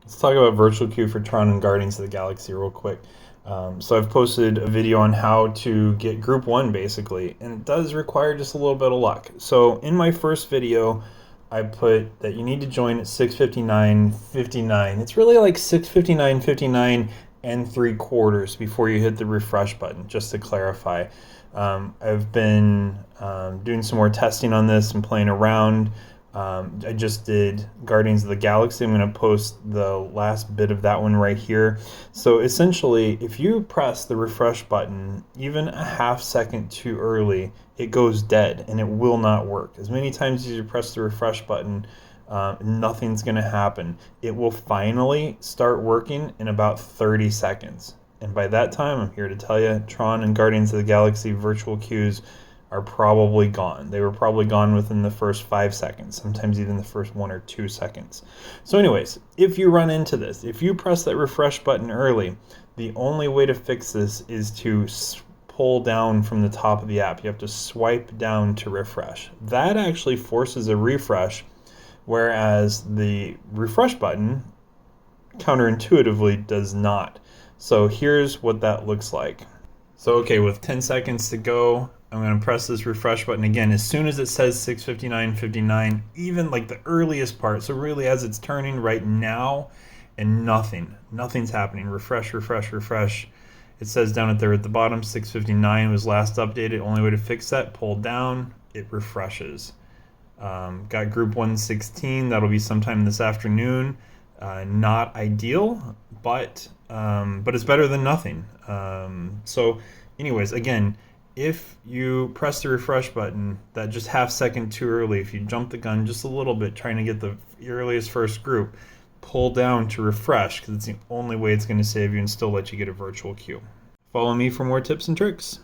Let's talk about virtual queue for Tron and Guardians of the Galaxy real quick. So I've posted a video on how to get group one basically, and it does require just a little bit of luck. So in my first video, I put that you need to join at 6:59:59. It's really like 6:59:59 and 3/4 before you hit the refresh button, just to clarify. I've been doing some more testing on this and playing around. I just did Guardians of the Galaxy. I'm going to post the last bit of that one right here. So essentially, if you press the refresh button even a half second too early, it goes dead and it will not work. As many times as you press the refresh button, nothing's going to happen. It will finally start working in about 30 seconds. And by that time, I'm here to tell you, Tron and Guardians of the Galaxy virtual queues are probably gone. They were probably gone within the first 5 seconds, sometimes even the first 1 or 2 seconds. So anyways, if you run into this, if you press that refresh button early, the only way to fix this is to pull down from the top of the app. You have to swipe down to refresh. That actually forces a refresh, whereas the refresh button counterintuitively does not. So here's what that looks like. So okay, with 10 seconds to go, I'm going to press this refresh button again. As soon as it says 6:59:59, even like the earliest part, so really as it's turning right now, and nothing's happening. Refresh, refresh, refresh. It says down at there at the bottom, 6:59 was last updated. Only way to fix that, pull down, it refreshes. Got group 116, that'll be sometime this afternoon. Not ideal, but it's better than nothing. So anyways, again, if you press the refresh button that just half second too early, if you jump the gun just a little bit trying to get the earliest first group, pull down to refresh because it's the only way it's going to save you and still let you get a virtual queue. Follow me for more tips and tricks.